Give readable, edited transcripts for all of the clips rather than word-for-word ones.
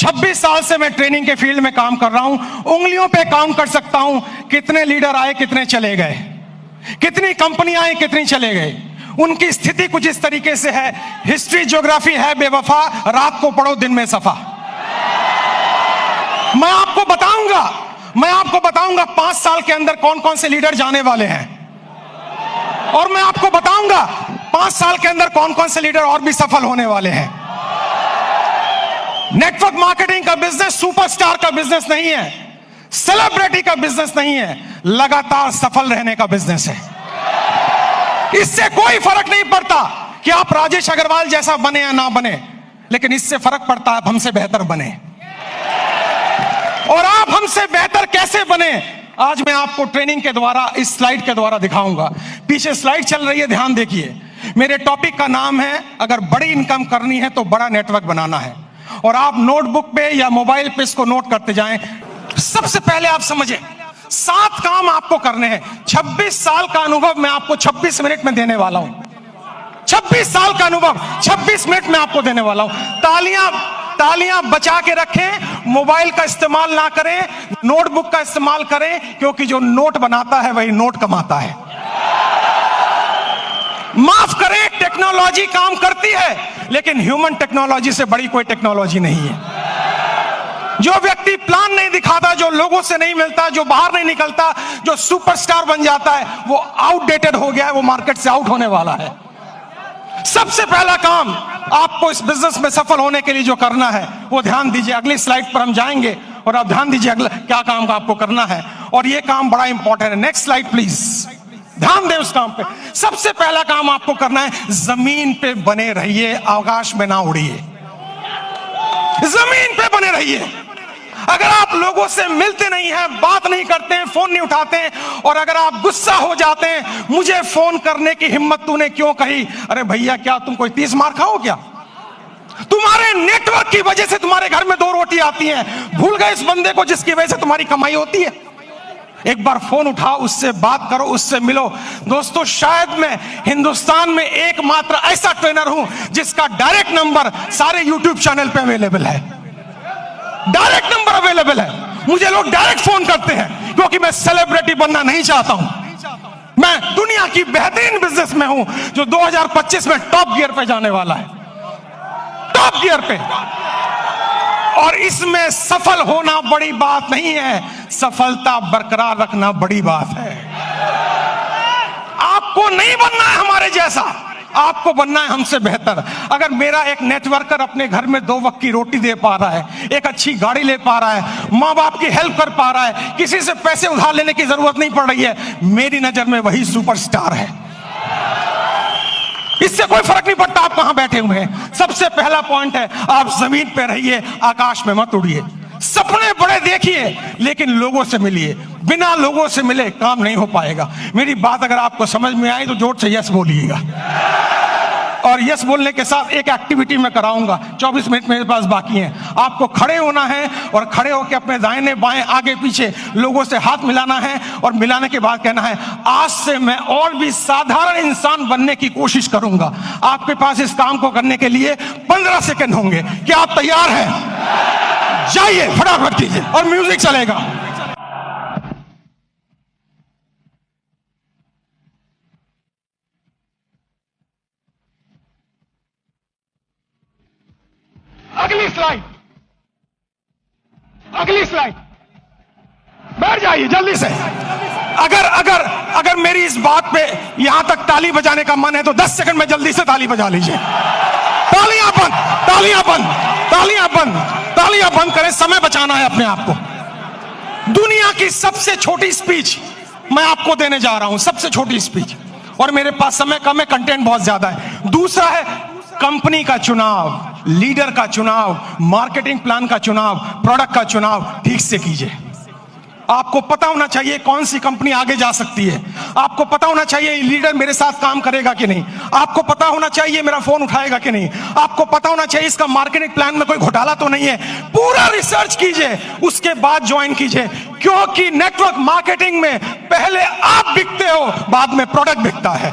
26 साल से मैं ट्रेनिंग के फील्ड में काम कर रहा हूं। उंगलियों पे काउंट कर सकता हूं कितने लीडर आए, कितने चले गए, कितनी कंपनियां आई, कितनी चले गए। उनकी स्थिति कुछ इस तरीके से है, हिस्ट्री ज्योग्राफी है बेवफा, रात को पढ़ो दिन में सफा। मैं आपको बताऊंगा 5 साल के अंदर कौन कौन से लीडर जाने वाले हैं, और मैं आपको बताऊंगा 5 साल के अंदर कौन कौन से लीडर और भी सफल होने वाले हैं। नेटवर्क मार्केटिंग का बिजनेस सुपरस्टार का बिजनेस नहीं है, सेलिब्रिटी का बिजनेस नहीं है, लगातार सफल रहने का बिजनेस है। इससे कोई फर्क नहीं पड़ता कि आप राजेश अग्रवाल जैसा बने या ना बने, लेकिन इससे फर्क पड़ता है आप हमसे बेहतर बने। और आप हमसे बेहतर कैसे बने, आज मैं आपको ट्रेनिंग के द्वारा, इस स्लाइड के द्वारा दिखाऊंगा। पीछे स्लाइड चल रही है, ध्यान देखिए। मेरे टॉपिक का नाम है, अगर बड़ी इनकम करनी है तो बड़ा नेटवर्क बनाना है। और आप नोटबुक पे या मोबाइल पे इसको नोट करते जाएं। सबसे पहले आप समझें, 7 काम आपको करने हैं। 26 साल का अनुभव मैं आपको 26 मिनट में देने वाला हूं। 26 साल का अनुभव 26 मिनट में आपको देने वाला हूं। तालियां बचा के रखें, मोबाइल का इस्तेमाल ना करें, नोटबुक का इस्तेमाल करें, क्योंकि जो नोट बनाता है वही नोट कमाता है। माफ करें, टेक्नोलॉजी काम करती है, लेकिन ह्यूमन टेक्नोलॉजी से बड़ी कोई टेक्नोलॉजी नहीं है। जो व्यक्ति प्लान नहीं दिखाता, जो लोगों से नहीं मिलता, जो बाहर नहीं निकलता, जो सुपरस्टार बन जाता है, वो आउटडेटेड हो गया है, वो मार्केट से आउट होने वाला है। सबसे पहला काम आपको इस बिजनेस में सफल होने के लिए जो करना है वो ध्यान दीजिए। अगली स्लाइड पर हम जाएंगे और आप ध्यान दीजिए अगला क्या काम का आपको करना है, और ये काम बड़ा इंपॉर्टेंट है। नेक्स्ट स्लाइड प्लीज, ध्यान दें उस काम पे। सबसे पहला काम आपको करना है, जमीन पे बने रहिए, आकाश में ना उड़िए। जमीन पे बने रहिए। अगर आप लोगों से मिलते नहीं हैं, बात नहीं करते हैं, फोन नहीं उठाते हैं, और अगर आप गुस्सा हो जाते हैं, मुझे फोन करने की हिम्मत तूने क्यों कही, अरे भैया क्या तुम कोई 30 मार खाओ क्या? तुम्हारे नेटवर्क की वजह से तुम्हारे घर में 2 रोटी आती हैं। भूल गए इस बंदे को जिसकी वजह से तुम्हारी कमाई होती है? एक बार फोन उठाओ, उससे बात करो, उससे मिलो। दोस्तों, शायद मैं हिंदुस्तान में एकमात्र ऐसा ट्रेनर हूं जिसका डायरेक्ट नंबर सारे यूट्यूब चैनल पे अवेलेबल है। डायरेक्ट नंबर अवेलेबल है। मुझे लोग डायरेक्ट फोन करते हैं, क्योंकि मैं सेलिब्रिटी बनना नहीं चाहता हूं। मैं दुनिया की बेहतरीन बिजनेस में हूं जो 2025 में टॉप गियर पे जाने वाला है, टॉप गियर पे। और इसमें सफल होना बड़ी बात नहीं है, सफलता बरकरार रखना बड़ी बात है। आपको नहीं बनना है हमारे जैसा, आपको बनना है हमसे बेहतर। अगर मेरा एक नेटवर्कर अपने घर में 2 वक्त की रोटी दे पा रहा है, एक अच्छी गाड़ी ले पा रहा है, माँ बाप की हेल्प कर पा रहा है, किसी से पैसे उधार लेने की जरूरत नहीं पड़ रही है, मेरी नजर में वही सुपरस्टार है। इससे कोई फर्क नहीं पड़ता आप कहां बैठे हुए हैं। सबसे पहला पॉइंट है, आप जमीन पे रहिए, आकाश में मत उड़िए। सपने बड़े देखिए, लेकिन लोगों से मिलिए। बिना लोगों से मिले काम नहीं हो पाएगा। मेरी बात अगर आपको समझ में आई तो जोर से यस बोलिएगा। और यस बोलने के साथ एक एक्टिविटी मैं कराऊंगा। 24 मिनट मेरे पास बाकी हैं। आपको खड़े होना है और खड़े होकर अपने दाहिने बाएं आगे पीछे लोगों से हाथ मिलाना है, और मिलाने के बाद कहना है, आज से मैं और भी साधारण इंसान बनने की कोशिश करूंगा। आपके पास इस काम को करने के लिए 15 सेकंड होंगे। क्या आप तैयार हैं? जाइए, फटाफट कीजिए, और म्यूजिक चलेगा। अगली स्लाइड, बैठ जाइए जल्दी से। अगर मेरी इस बात पे यहां तक ताली बजाने का मन है तो 10 सेकंड में जल्दी से ताली बजा लीजिए। तालियां बंद, तालियां बंद, तालियां बंद, तालियां बंद करें। समय बचाना है अपने आप को। दुनिया की सबसे छोटी स्पीच मैं आपको देने जा रहा हूं, सबसे छोटी स्पीच, और मेरे पास समय कम है, कंटेंट बहुत ज्यादा है। दूसरा है कंपनी का चुनाव, लीडर का चुनाव, मार्केटिंग प्लान का चुनाव, प्रोडक्ट का चुनाव ठीक से कीजिए। आपको पता होना चाहिए कौन सी कंपनी आगे जा सकती है। आपको पता होना चाहिए लीडर मेरे साथ काम करेगा कि नहीं। आपको पता होना चाहिए मेरा फोन उठाएगा कि नहीं। आपको पता होना चाहिए इसका मार्केटिंग प्लान में कोई घोटाला तो नहीं है। पूरा रिसर्च कीजिए, उसके बाद ज्वाइन कीजिए, क्योंकि नेटवर्क मार्केटिंग में पहले आप बिकते हो, बाद में प्रोडक्ट बिकता है।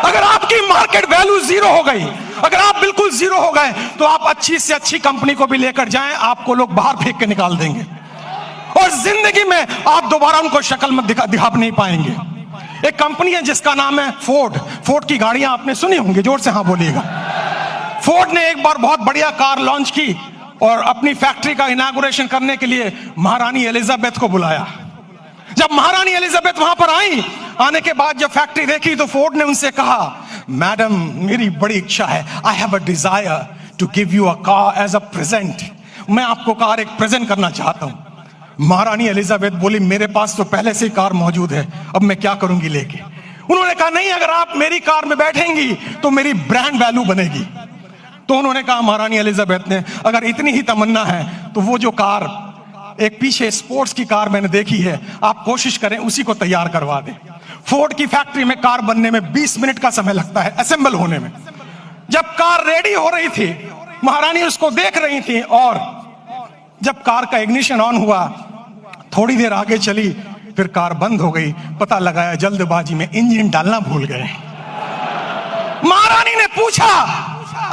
अगर आपकी मार्केट वैल्यू जीरो हो गई, अगर आप बिल्कुल जीरो हो गए, तो आप अच्छी से अच्छी कंपनी को भी लेकर जाएं, आपको लोग बाहर फेंक के निकाल देंगे और जिंदगी में आप दोबारा उनको शक्ल में दिखा नहीं पाएंगे। एक कंपनी है जिसका नाम है फोर्ड। फोर्ड की गाड़ियां आपने सुनी होंगी, जोर से हाँ बोलिएगा। फोर्ड ने एक बार बहुत बढ़िया कार लॉन्च की और अपनी फैक्ट्री का इनॉग्रेशन करने के लिए महारानी एलिजाबेथ को बुलाया। जब महारानी एलिजाबेथ वहां पर आई, आने के बाद जब फैक्ट्री देखी, तो फोर्ड ने उनसे कहा, मैडम मेरी बड़ी इच्छा है, I have a desire to give you a car as a present. मैं आपको कार एक प्रेजेंट करना चाहता हूं। महारानी एलिजाबेथ बोली, मेरे पास तो पहले से ही कार मौजूद है, अब मैं क्या करूंगी लेके। उन्होंने कहा, नहीं, अगर आप मेरी कार में बैठेंगी तो मेरी ब्रांड वैल्यू बनेगी। तो उन्होंने कहा, महारानी एलिजाबेथ ने, अगर इतनी ही तमन्ना है तो वो जो कार एक पीछे स्पोर्ट्स की कार मैंने देखी है, आप कोशिश करें उसी को तैयार करवा दें। फोर्ड की फैक्ट्री में कार बनने में 20 मिनट का समय लगता है, असेंबल होने में। जब कार रेडी हो रही थी, महारानी उसको देख रही थी, और जब कार का इग्निशन ऑन हुआ, थोड़ी देर आगे चली, फिर कार बंद हो गई। पता लगाया जल्दबाजी में इंजन डालना भूल गए। महारानी ने पूछा,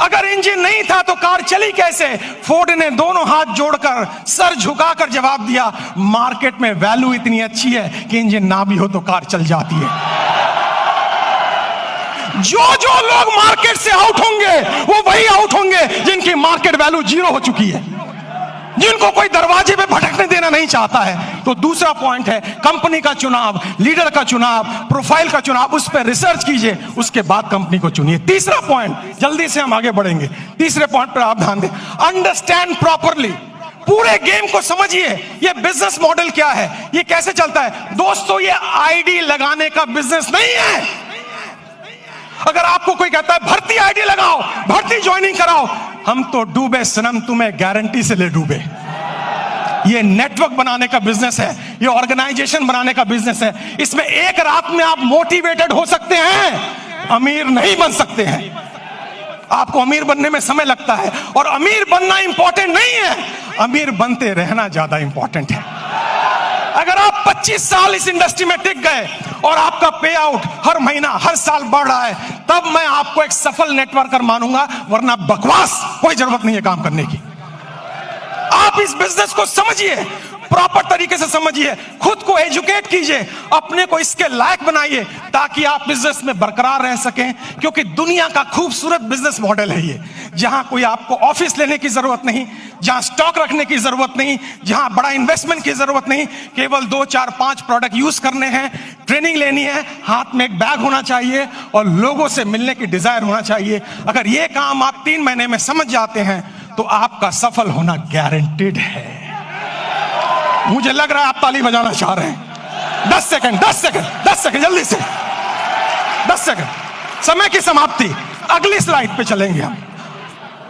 अगर इंजन नहीं था तो कार चली कैसे? फोर्ड ने दोनों हाथ जोड़कर, सर झुकाकर जवाब दिया, मार्केट में वैल्यू इतनी अच्छी है कि इंजन ना भी हो तो कार चल जाती है। जो लोग मार्केट से आउट होंगे वो वही आउट होंगे जिनकी मार्केट वैल्यू जीरो हो चुकी है, जिनको कोई दरवाजे पे भटकने देना नहीं चाहता है। तो दूसरा पॉइंट है कंपनी का चुनाव, लीडर का चुनाव, प्रोफाइल का चुनाव, उस पर रिसर्च कीजिए, उसके बाद कंपनी को चुनिए। तीसरा पॉइंट, जल्दी से हम आगे बढ़ेंगे, तीसरे पॉइंट पर आप ध्यान दें, अंडरस्टैंड प्रॉपरली। पूरे गेम को समझिए, ये बिजनेस मॉडल क्या है, ये कैसे चलता है। दोस्तों, ये आईडी लगाने का बिजनेस नहीं है। अगर आपको कोई कहता है भर्ती आईडी लगाओ, भर्ती ज्वाइनिंग कराओ, हम तो डूबे सनम, तुम्हें गारंटी से ले डूबे। ये नेटवर्क बनाने का बिजनेस है, ये ऑर्गेनाइजेशन बनाने का बिजनेस है। इसमें एक रात में आप मोटिवेटेड हो सकते हैं, अमीर नहीं बन सकते हैं। आपको अमीर बनने में समय लगता है, और अमीर बनना इंपॉर्टेंट नहीं है, अमीर बनते रहना ज्यादा इंपॉर्टेंट है। अगर आप 25 साल इस इंडस्ट्री में टिक गए और आपका पे आउट हर महीना हर साल बढ़ रहा है, तब मैं आपको एक सफल नेटवर्कर मानूंगा, वरना बकवास कोई जरूरत नहीं है काम करने की। आप इस बिजनेस को समझिए, प्रॉपर तरीके से समझिए, खुद को एजुकेट कीजिए, अपने को इसके लायक बनाइए, ताकि आप बिजनेस में बरकरार रह सकें। क्योंकि दुनिया का खूबसूरत बिजनेस मॉडल है ये, जहां कोई आपको ऑफिस लेने की जरूरत नहीं, जहां स्टॉक रखने की जरूरत नहीं, जहां बड़ा इन्वेस्टमेंट की जरूरत नहीं, केवल 2, 4, 5 प्रोडक्ट यूज करने हैं, ट्रेनिंग लेनी है, हाथ में एक बैग होना चाहिए और लोगों से मिलने की डिजायर होना चाहिए। अगर ये काम आप 3 महीने में समझ जाते हैं तो आपका सफल होना गारंटेड है। मुझे लग रहा है आप ताली बजाना चाह रहे हैं। 10 सेकंड, 10 सेकंड, 10 सेकंड, जल्दी से 10 सेकंड, समय की समाप्ति। अगली स्लाइड पे चलेंगे हम।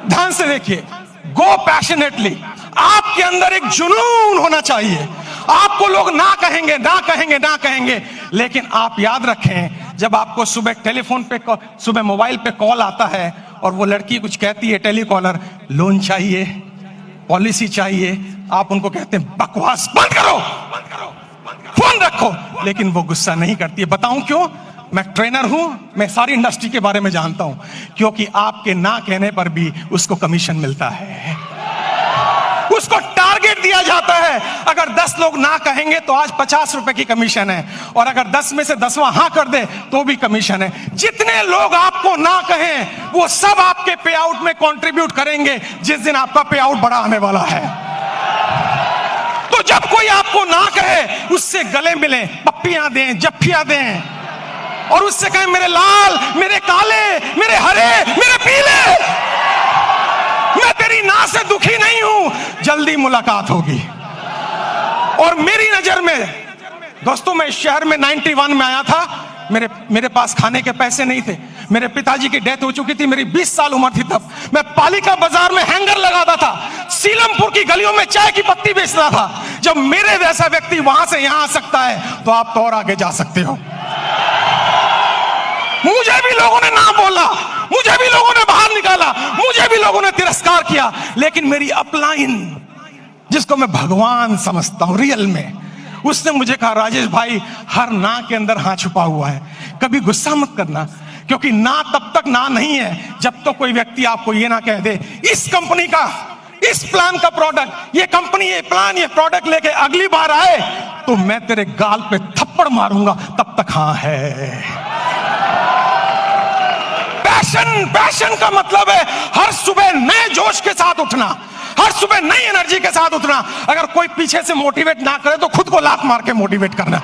ध्यान से देखिए, गो पैशनेटली। आपके अंदर एक जुनून होना चाहिए। आपको लोग ना कहेंगे, ना कहेंगे, ना कहेंगे, लेकिन आप याद रखें, जब आपको सुबह टेलीफोन पे, सुबह मोबाइल पे कॉल आता है और वो लड़की कुछ कहती है, टेलीकॉलर, लोन चाहिए, पॉलिसी चाहिए, आप उनको कहते हैं बकवास बंद करो, फोन रखो, लेकिन वो गुस्सा नहीं करती है। बताऊं क्यों? मैं ट्रेनर हूं, मैं सारी इंडस्ट्री के बारे में जानता हूं। क्योंकि आपके ना कहने पर भी उसको कमीशन मिलता है, उसको टारगेट दिया जाता है। अगर 10 लोग ना कहेंगे तो आज 50 रुपए की कमीशन है, और अगर 10 में से 10वां हाँ कर दे तो भी कमीशन है। जितने लोग आपको ना कहें वो सब आपके पे आउट में कंट्रीब्यूट करेंगे जिस दिन आपका पे आउट बड़ा आने वाला है। तो जब कोई आपको ना कहे, उससे गले मिलें, पप्पियां दें, जफ्फियां दें, और उससे कहें मेरे लाल, मेरे काले, मेरे हरे, मेरे पीले, मैं तेरी ना से दुखी नहीं हूं, जल्दी मुलाकात होगी। और मेरी नजर में दोस्तों, मैं इस शहर में 91 में आया था, मेरे पास खाने के पैसे नहीं थे, मेरे पिताजी की डेथ हो चुकी थी, मेरी 20 साल उम्र थी तब। मैं पालिका बाजार में हैंगर लगाता था, सीलमपुर की गलियों में चाय की पत्ती बेचता था। जब मेरे जैसा व्यक्ति वहां से यहां आ सकता है तो आप तो और आगे जा सकते हो। मुझे भी लोगों ने ना बोला, मुझे भी लोगों ने बाहर निकाला, मुझे भी लोगों ने तिरस्कार किया, लेकिन मेरी अपलाइन, जिसको मैं भगवान समझता हूं रियल में, उसने मुझे कहा, राजेश भाई, हर ना के अंदर हाँ छुपा हुआ है, कभी गुस्सा मत करना, क्योंकि ना तब तक ना नहीं है जब तो कोई व्यक्ति आपको ये ना कह दे इस कंपनी का, इस प्लान का प्रोडक्ट, ये कंपनी, ये प्लान, ये प्रोडक्ट लेके अगली बार आए तो मैं तेरे गाल पे थप्पड़ मारूंगा, तब तक हाँ है। पैशन का मतलब है हर सुबह नए जोश के साथ उठना, हर सुबह नई एनर्जी के साथ उठना। अगर कोई पीछे से मोटिवेट ना करे तो खुद को लात मार के मोटिवेट करना।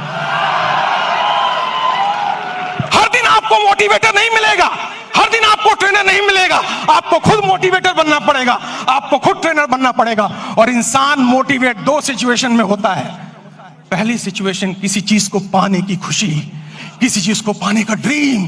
हर दिन आपको मोटिवेटर नहीं मिलेगा, हर दिन आपको ट्रेनर नहीं मिलेगा, आपको खुद मोटिवेटर बनना पड़ेगा, आपको खुद ट्रेनर बनना पड़ेगा। और इंसान मोटिवेट दो सिचुएशन में होता है। पहली सिचुएशन किसी चीज को पाने की खुशी, किसी चीज को पाने का ड्रीम,